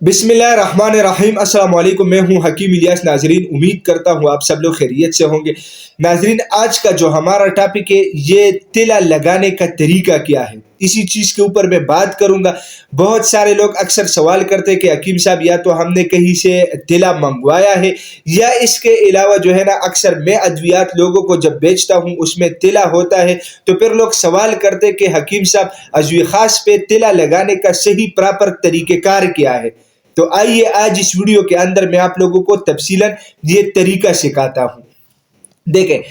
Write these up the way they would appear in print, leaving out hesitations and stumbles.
बिस्मिल्लाहिर्रहमानिर्रहीम। अस्सलाम वालेकुम। मैं हूं हकीम इलियास। नाजरीन, उम्मीद करता हूं आप सब लोग खैरियत से होंगे। नाजरीन, आज का जो हमारा टॉपिक है ये तिला लगाने का तरीका क्या है, इसी चीज़ के ऊपर मैं बात करूंगा। बहुत सारे लोग अक्सर सवाल करते हैं कि हकीम साहब, या तो हमने कहीं से तिला मंगवाया है या इसके अलावा जो है ना, अक्सर मैं अद्वियात लोगों को जब बेचता हूं उसमें तिला होता है, तो फिर लोग सवाल करते हैं कि हकीम साहब, अज़वी खास पे तिला लगाने का सही प्रॉपर तरीक़ेकार क्या है। तो आइए आज इस वीडियो के अंदर मैं आप लोगों को तफसीलन ये तरीका सिखाता हूं। देखें,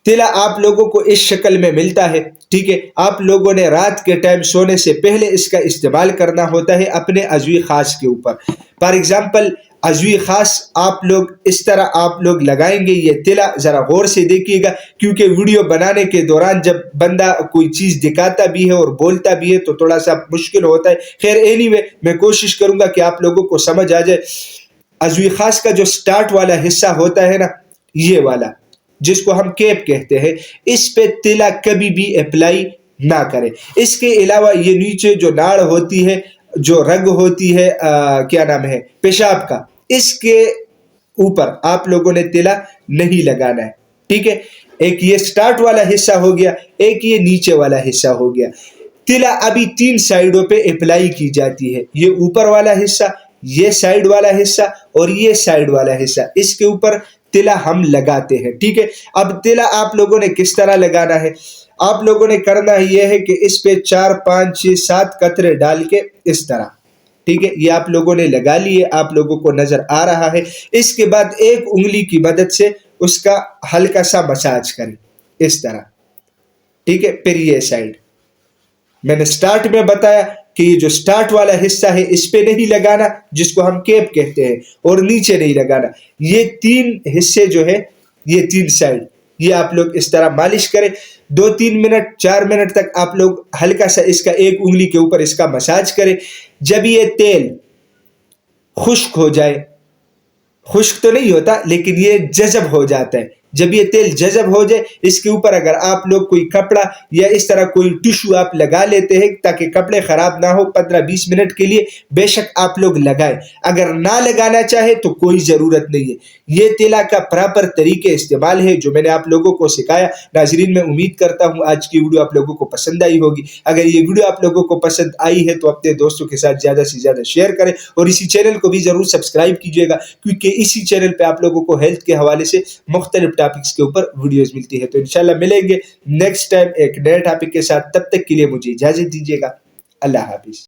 तिला आप लोगों को इस शक्ल में मिलता है, ठीक है। आप लोगों ने रात के टाइम सोने से पहले इसका इस्तेमाल करना होता है अपने अज़वी खास के ऊपर। फॉर एग्जाम्पल, अज़वी खास आप लोग इस तरह आप लोग लगाएंगे ये तिला। ज़रा गौर से देखिएगा, क्योंकि वीडियो बनाने के दौरान जब बंदा कोई चीज़ दिखाता भी है और बोलता भी है तो थोड़ा सा मुश्किल होता है। खैर एनीवे, मैं कोशिश करूंगा कि आप लोगों को समझ आ जाए। अज़वी खास का जो स्टार्ट वाला हिस्सा होता है ना, ये वाला जिसको हम कैप कहते हैं, इस पे तिला कभी भी अप्लाई ना करें। इसके अलावा ये नीचे जो नाड़ होती है, जो रग होती है, क्या नाम है, पेशाब का, इसके ऊपर आप लोगों ने तिला नहीं लगाना है, ठीक है। एक ये स्टार्ट वाला हिस्सा हो गया, एक ये नीचे वाला हिस्सा हो गया। तिला अभी 3 साइडों पे अप्लाई की जाती है। ये ऊपर वाला हिस्सा, ये साइड वाला हिस्सा और ये साइड वाला हिस्सा, इसके ऊपर तिला हम लगाते हैं, ठीक है। अब तिला आप लोगों ने किस तरह लगाना है, आप लोगों ने करना यह है कि इस पे 4, 5, 6, 7 कतरे डाल के इस तरह, ठीक है, ये आप लोगों ने लगा लिए, आप लोगों को नजर आ रहा है। इसके बाद एक उंगली की मदद से उसका हल्का सा मसाज करें इस तरह, ठीक है। फिर ये साइड मैंने स्टार्ट में बताया कि ये जो स्टार्ट वाला हिस्सा है इस पे नहीं लगाना, जिसको हम कैप कहते हैं, और नीचे नहीं लगाना। ये 3 हिस्से जो है, ये 3 साइड, ये आप लोग इस तरह मालिश करें 2-3 मिनट 4 मिनट तक। आप लोग हल्का सा इसका एक उंगली के ऊपर इसका मसाज करें। जब ये तेल खुश्क हो जाए, खुश्क तो नहीं होता लेकिन ये जज़ब हो जाता है, जब ये तेल जज़ब हो जाए, इसके ऊपर अगर आप लोग कोई कपड़ा या इस तरह कोई टिश्यू आप लगा लेते हैं ताकि कपड़े खराब ना हो, 15-20 मिनट के लिए बेशक आप लोग लगाएं। अगर ना लगाना चाहे तो कोई ज़रूरत नहीं है। ये तिला का प्रॉपर तरीके इस्तेमाल है जो मैंने आप लोगों को सिखाया। नाजरीन, मैं उम्मीद करता हूँ आज की वीडियो आप लोगों को पसंद आई होगी। अगर ये वीडियो आप लोगों को पसंद आई है तो अपने दोस्तों के साथ ज़्यादा से ज़्यादा शेयर करें और इसी चैनल को भी ज़रूर सब्सक्राइब कीजिएगा, क्योंकि इसी चैनल पे आप लोगों को हेल्थ के हवाले से मुख्तलिफ टॉपिक्स के ऊपर वीडियोस मिलती है। तो इंशाल्लाह मिलेंगे नेक्स्ट टाइम एक नए टॉपिक के साथ। तब तक के लिए मुझे इजाजत दीजिएगा। अल्लाह हाफिज।